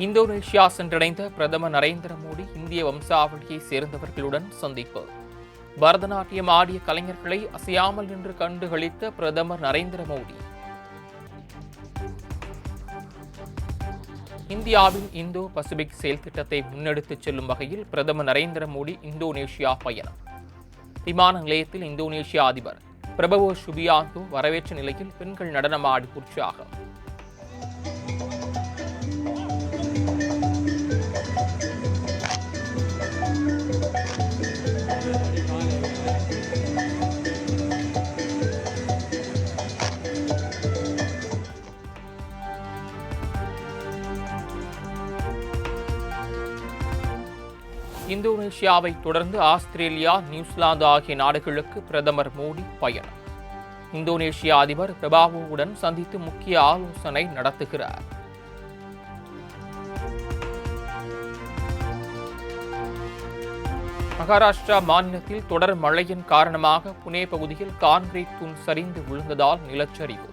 Indonesia சென்றடைந்த பிரதமர் நரேந்திர மோடி இந்திய வம்சாவளியை சேர்ந்தவர்களுடன் சந்திப்பு. பரதநாட்டியம் ஆடிய கலைஞர்களை அசையாமல் நின்று கண்டுகளித்த பிரதமர் நரேந்திர மோடி. இந்தியாவின் இந்தோ பசிபிக் செயல் திட்டத்தை முன்னெடுத்துச் செல்லும் வகையில் பிரதமர் நரேந்திர மோடி இந்தோனேஷியா பயணம். விமான நிலையத்தில் இந்தோனேஷியா அதிபர் பிரபவோ சுபியாந்தோ வரவேற்ற நிலையில் பெண்கள் நடனமாடி உற்சாகம். இந்தோனேஷியாவை தொடர்ந்து ஆஸ்திரேலியா, நியூசிலாந்து ஆகிய நாடுகளுக்கு பிரதமர் மோடி பயணம். இந்தோனேஷியா அதிபர் பிரபாவோவுடன் சந்தித்து முக்கிய ஆலோசனை நடத்துகிறார். மகாராஷ்டிரா மாநிலத்தில் தொடர் மழையின் காரணமாக புனே பகுதியில் கான்கிரீட் தூண் சரிந்து விழுந்ததால் நிலச்சரிவு.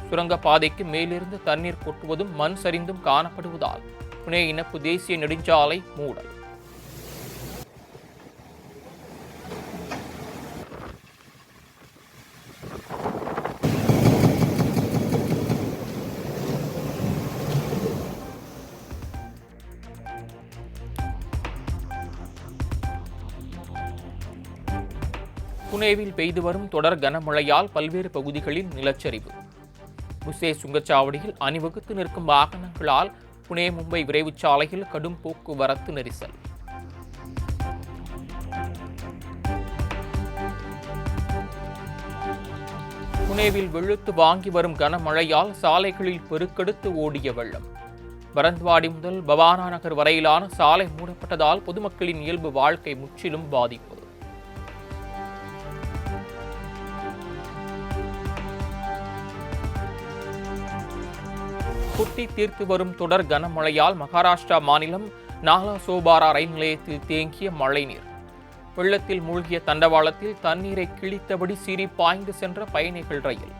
சுரங்கப்பாதைக்கு மேலிருந்து தண்ணீர் கொட்டுவதும் மண் சரிந்தும் காணப்படுவதால் புனே இணைப்பு தேசிய நெடுஞ்சாலை மூடல். புனேவில் பெய்து வரும் தொடர் கனமழையால் பல்வேறு பகுதிகளில் நிலச்சரிவு. புசே சுங்கச்சாவடியில் அணிவகுத்து நிற்கும் வாகனங்களால் புனே மும்பை விரைவுச் சாலையில் கடும் போக்குவரத்து நெரிசல். புனேவில் வெளுத்து வாங்கி வரும் கனமழையால் சாலைகளில் பெருக்கெடுத்து ஓடிய வெள்ளம். பரந்த்வாடி முதல் பவானா நகர் வரையிலான சாலை மூடப்பட்டதால் பொதுமக்களின் இயல்பு வாழ்க்கை முற்றிலும் பாதிப்பு. குட்டி தீர்த்து வரும் தொடர் கனமழையால் மகாராஷ்டிரா மாநிலம் நாலா சோபாரா ரயில் நிலையத்தில் தேங்கிய மழைநீர். வெள்ளத்தில் மூழ்கிய தண்டவாளத்தில் தண்ணீரை கிழித்தபடி சீறி பாய்ந்து சென்ற பயணிகள் ரயில்.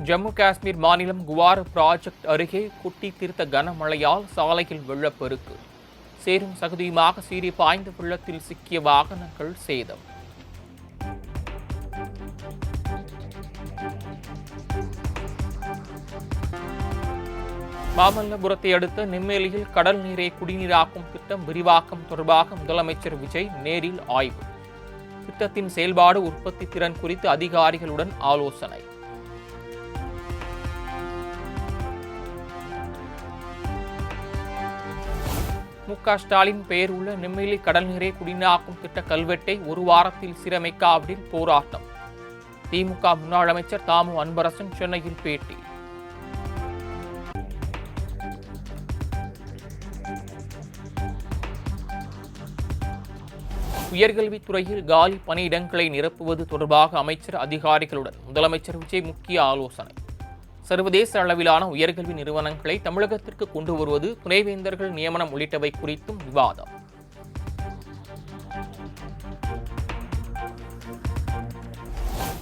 ஜம்மு காஷ்மீர் மாநிலம் குவார் ப்ராஜெக்ட் அருகே குட்டி தீர்த்த கனமழையால் சாலையில் வெள்ளப்பெருக்கு. சேரும் சகதியுமாக சீறி பாய்ந்த வெள்ளத்தில் சிக்கிய வாகனங்கள் சேதம். மாமல்லபுரத்தை அடுத்த நெம்மேலியில் கடல் நீரை குடிநீராக்கும் திட்டம் விரிவாக்கம் தொடர்பாக முதலமைச்சர் விஜய் நேரில் ஆய்வு. திட்டத்தின் செயல்பாடு, உற்பத்தி திறன் குறித்து அதிகாரிகளுடன் ஆலோசனை. மு.க. ஸ்டாலின் பெயர் உள்ள நெம்மேலி கடல் நீரை குடிநீராக்கும் திட்ட கல்வெட்டை ஒரு வாரத்தில் சீரமைக்காவிடில் போராட்டம். திமுக முன்னாள் அமைச்சர் தாமு அன்பரசன் சென்னையில் பேட்டி. உயர்கல்வித்துறையில் காலி பணியிடங்களை நிரப்புவது தொடர்பாக அமைச்சர் அதிகாரிகளுடன் முதலமைச்சர் விஜய் முக்கிய ஆலோசனை. சர்வதேச அளவிலான உயர்கல்வி நிறுவனங்களை தமிழகத்திற்கு கொண்டு வருவது, துணைவேந்தர்கள் நியமனம் உள்ளிட்டவை குறித்தும் விவாதம்.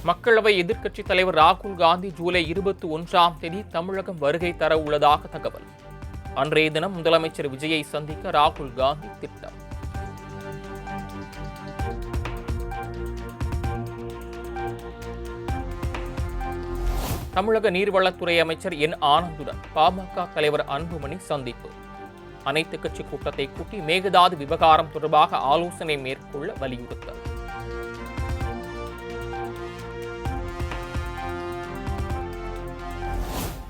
மக்களவை எதிர்க்கட்சித் தலைவர் ராகுல் காந்தி ஜூலை 21 தமிழகம் வருகை தர உள்ளதாக தகவல். அன்றைய தினம் முதலமைச்சர் விஜயை சந்திக்க ராகுல் காந்தி திட்டம். தமிழக நீர்வளத்துறை அமைச்சர் என் ஆனந்துடன் பாமக தலைவர் அன்புமணி சந்திப்பு. அனைத்து கட்சி கூட்டத்தை கூட்டி மேகதாது விவகாரம் தொடர்பாக ஆலோசனை மேற்கொள்ள வலியுறுத்தல்.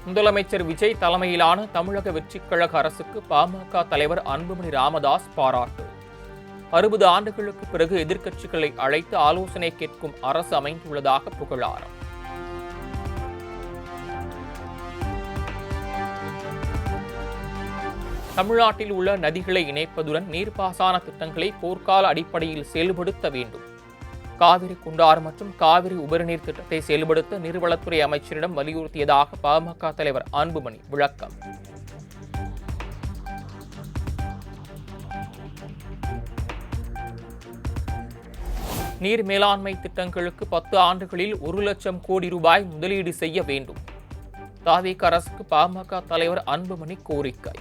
முதலமைச்சர் விஜய் தலைமையிலான தமிழக வெற்றிக் கழக அரசுக்கு பாமக தலைவர் அன்புமணி ராமதாஸ் பாராட்டு. 60 ஆண்டுகளுக்கு பிறகு எதிர்க்கட்சிகளை அழைத்து ஆலோசனை கேட்கும் அரசு அமைந்துள்ளதாக புகழாரம். தமிழ்நாட்டில் உள்ள நதிகளை இணைப்பதுடன் நீர்ப்பாசன திட்டங்களை போர்க்கால அடிப்படையில் செயல்படுத்த வேண்டும். காவிரி குண்டாறு மற்றும் காவிரி உபரிநீர் திட்டத்தை செயல்படுத்த நீர்வளத்துறை அமைச்சரிடம் வலியுறுத்தியதாக பாமக தலைவர் அன்புமணி விளக்கம். நீர் மேலாண்மை திட்டங்களுக்கு 10 ஆண்டுகளில் 1 லட்சம் கோடி ரூபாய் முதலீடு செய்ய வேண்டும். தாவேக அரசுக்கு பாமக தலைவர் அன்புமணி கோரிக்கை.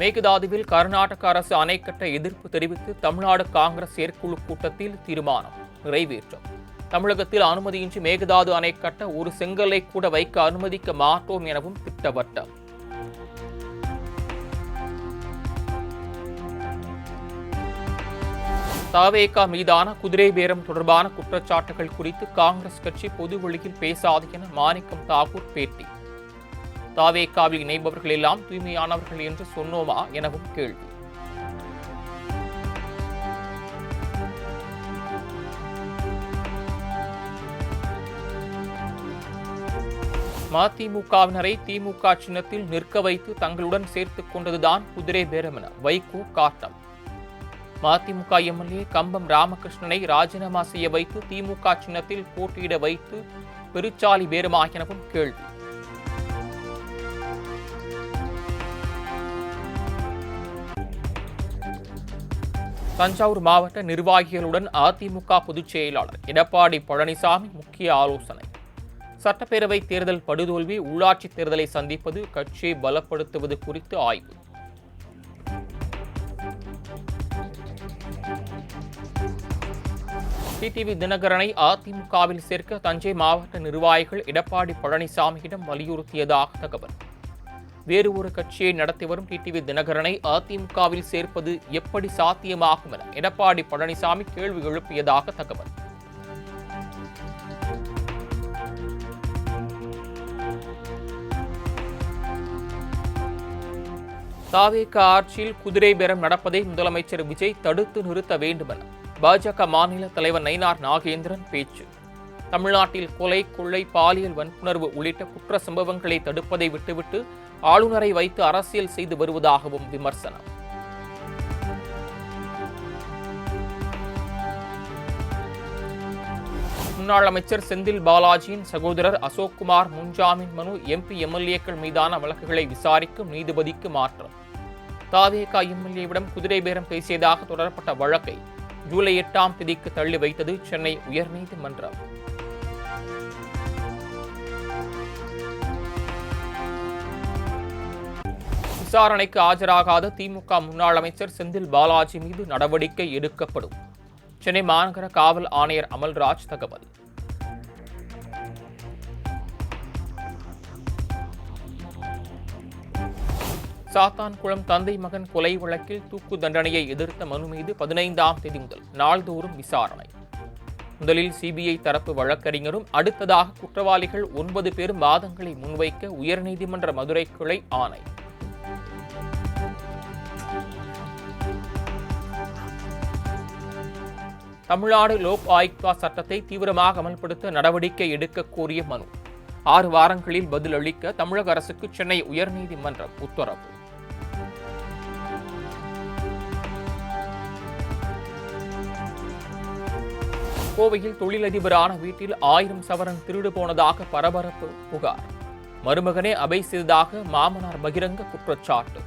மேகதாதுவில் கர்நாடக அரசு அணை கட்ட எதிர்ப்பு தெரிவித்து தமிழ்நாடு காங்கிரஸ் செயற்குழு கூட்டத்தில் தீர்மானம் நிறைவேற்றம். தமிழகத்தில் அனுமதியின்றி மேகதாது அணை கட்ட ஒரு செங்கலை கூட வைக்க அனுமதிக்க மாட்டோம் எனவும் திட்டவட்டம். தாவேகா மீதான குதிரை பேரம் தொடர்பான குற்றச்சாட்டுகள் குறித்து காங்கிரஸ் கட்சி பொது வெளியில் பேசாது என மாணிக்கம் தாக்கூர் பேட்டி. தாவேகாவில் இணைபவர்கள் எல்லாம் தூய்மையானவர்கள் என்று சொன்னோமா எனவும் கேள்வி. மதிமுகவினரை திமுக சின்னத்தில் நிற்க வைத்து தங்களுடன் சேர்த்துக் கொண்டதுதான் குதிரை பேரம் என வைகோ காட்டம். மதிமுக எம்எல்ஏ கம்பம் ராமகிருஷ்ணனை ராஜினாமா செய்ய வைத்து திமுக சின்னத்தில் போட்டியிட வைத்து பெருச்சாலி பேரமா எனவும் கேள்வி. தஞ்சாவூர் மாவட்ட நிர்வாகிகளுடன் அதிமுக பொதுச் செயலாளர் எடப்பாடி பழனிசாமி முக்கிய ஆலோசனை. சட்டப்பேரவை தேர்தல் படுதோல்வி, உள்ளாட்சி தேர்தலை சந்திப்பது, கட்சியை பலப்படுத்துவது குறித்து ஆய்வு. டிடிவி தினகரனை அதிமுகவில் சேர்க்க தஞ்சை மாவட்ட நிர்வாகிகள் எடப்பாடி பழனிசாமியிடம் வலியுறுத்தியதாக தகவல். வேறு ஒரு கட்சியை நடத்தி வரும் டிடிவி தினகரனை அதிமுகவில் சேர்ப்பது எப்படி சாத்தியமாகும் என எடப்பாடி பழனிசாமி கேள்வி எழுப்பியதாக தகவல். தாவேக ஆட்சியில் குதிரை பேரம் நடப்பதை முதலமைச்சர் விஜய் தடுத்து நிறுத்த வேண்டும் என பாஜக மாநில தலைவர் நயினார் நாகேந்திரன் பேச்சு. தமிழ்நாட்டில் கொலை, கொள்ளை, பாலியல் வன்புணர்வு உள்ளிட்ட குற்ற சம்பவங்களை தடுப்பதை விட்டுவிட்டு ஆளுநரை வைத்து அரசியல் செய்து வருவதாகவும் விமர்சனம். முன்னாள் அமைச்சர் செந்தில் பாலாஜியின் சகோதரர் அசோக்குமார் முன்ஜாமீன் மனு எம்பி எம்எல்ஏக்கள் மீதான வழக்குகளை விசாரிக்கும் நீதிபதிக்கு மாற்றம். தாவேகா எம்எல்ஏவிடம் குதிரை பேரம் பேசியதாக தொடரப்பட்ட வழக்கை ஜூலை 8ஆம் தேதிக்கு தள்ளி வைத்தது சென்னை உயர்நீதிமன்றம். விசாரணைக்கு ஆஜராகாத திமுக முன்னாள் அமைச்சர் செந்தில் பாலாஜி மீது நடவடிக்கை எடுக்கப்படும். சென்னை மாநகர காவல் ஆணையர் அமல்ராஜ் தகவல். சாத்தான்குளம் தந்தை மகன் கொலை வழக்கில் தூக்கு தண்டனையை எதிர்த்த மனு மீது 15ஆம் தேதி முதல் நாள்தோறும் விசாரணை. முதலில் சிபிஐ தரப்பு வழக்கறிஞரும் அடுத்ததாக குற்றவாளிகள் 9 பேரும் வாதங்களை முன்வைக்க உயர்நீதிமன்ற மதுரை கிளை ஆணை. தமிழ்நாடு லோக் ஆயுக்தா சட்டத்தை தீவிரமாக அமல்படுத்த நடவடிக்கை எடுக்க கோரிய மனு. 6 வாரங்களில் பதில் அளிக்க தமிழக அரசுக்கு சென்னை உயர்நீதிமன்றம் உத்தரவு. கோவையில் தொழிலதிபரான வீட்டில் 1000 சவரன் திருடு போனதாக பரபரப்பு புகார். மருமகனே அபை செய்ததாக மாமனார் பகிரங்க குற்றச்சாட்டு.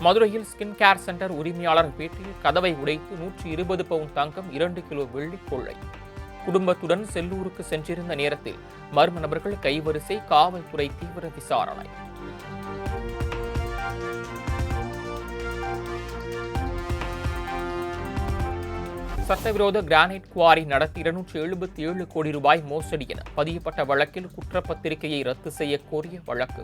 மதுரையில் ஸ்கின் கேர் சென்டர் உரிமையாளர் வீட்டில் கதவை உடைத்து 120 பவுன் தங்கம், 2 கிலோ வெள்ளி கொள்ளை. குடும்பத்துடன் செல்லூருக்கு சென்றிருந்த நேரத்தில் மர்ம நபர்கள் கைவரிசை, காவல்துறை தீவிர விசாரணை. சட்டவிரோத கிரானைட் குவாரி நடத்தி 277 கோடி ரூபாய் மோசடி என பதியப்பட்ட வழக்கில் குற்றப்பத்திரிகையை ரத்து செய்ய கோரிய வழக்கு.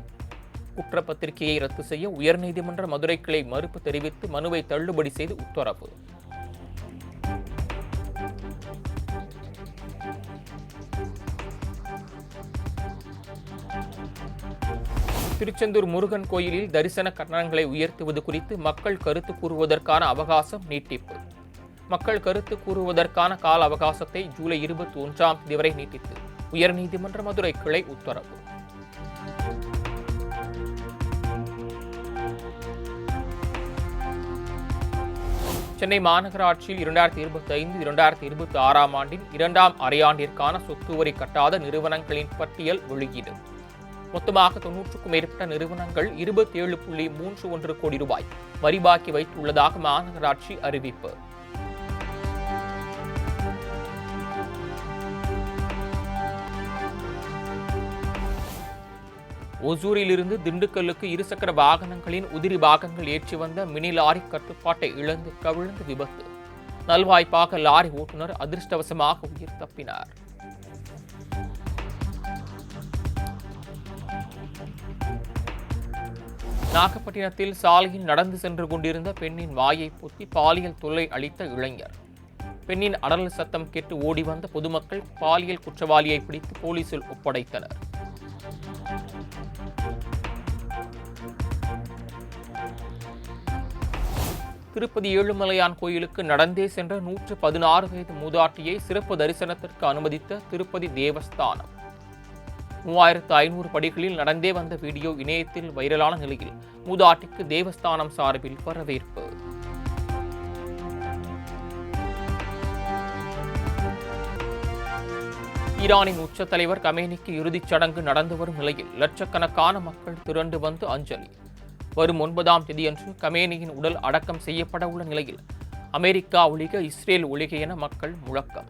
குற்றப்பத்திரிகையை ரத்து செய்ய உயர்நீதிமன்ற மதுரை கிளை மறுப்பு தெரிவித்து மனுவை தள்ளுபடி செய்து உத்தரவு. திருச்செந்தூர் முருகன் கோயிலில் தரிசன கட்டணங்களை உயர்த்துவது குறித்து மக்கள் கருத்து கூறுவதற்கான அவகாசம் நீட்டிப்பு. மக்கள் கருத்து கூறுவதற்கான கால அவகாசத்தை ஜூலை 21ஆம் தேதி வரை நீட்டித்து உயர்நீதிமன்ற மதுரை கிளை உத்தரவு. சென்னை மாநகராட்சியில் 2025-2026 ஆண்டின் 2ஆம் அரையாண்டிற்கான சொத்து வரி கட்டாத நிறுவனங்களின் பட்டியல் வெளியீடு. மொத்தமாக 90க்கும் மேற்பட்ட நிறுவனங்கள் 27.31 கோடி ரூபாய் வரி பாக்கி வைத்துள்ளதாக மாநகராட்சி அறிவிப்பு. ஒசூரிலிருந்து திண்டுக்கல்லுக்கு இருசக்கர வாகனங்களின் உதிரி பாகங்கள் ஏற்றி வந்த மினி லாரி கட்டுப்பாட்டை இழந்து கவிழ்ந்து விபத்து. நல்வாய்ப்பாக லாரி ஓட்டுநர் அதிர்ஷ்டவசமாக உயிர் தப்பினார். நாகப்பட்டினத்தில் சாலையில் நடந்து சென்று கொண்டிருந்த பெண்ணின் வாயை பொத்தி பாலியல் தொல்லை அளித்த இளைஞர். பெண்ணின் அடல் சத்தம் கேட்டு ஓடி வந்த பொதுமக்கள் பாலியல் குற்றவாளியை பிடித்து போலீசில் ஒப்படைத்தனர். திருப்பதி ஏழுமலையான் கோயிலுக்கு நடந்தே சென்ற 116 வயது மூதாட்டியை சிறப்பு தரிசனத்திற்கு அனுமதித்த திருப்பதி தேவஸ்தானம். 3500 படிகளில் நடந்தே வந்த வீடியோ இணையத்தில் வைரலான நிலையில் மூதாட்டிக்கு தேவஸ்தானம் சார்பில் வரவேற்பு. ஈரானின் உச்ச தலைவர் கமேனிக்கு இறுதிச் சடங்கு நடந்து வரும் நிலையில் லட்சக்கணக்கான மக்கள் திரண்டு வந்து அஞ்சலி. வரும் 9ஆம் தேதியன்று கமேனியின் உடல் அடக்கம் செய்யப்பட உள்ள நிலையில் அமெரிக்கா ஒழிக இஸ்ரேல் ஒழிக என மக்கள் முழக்கம்.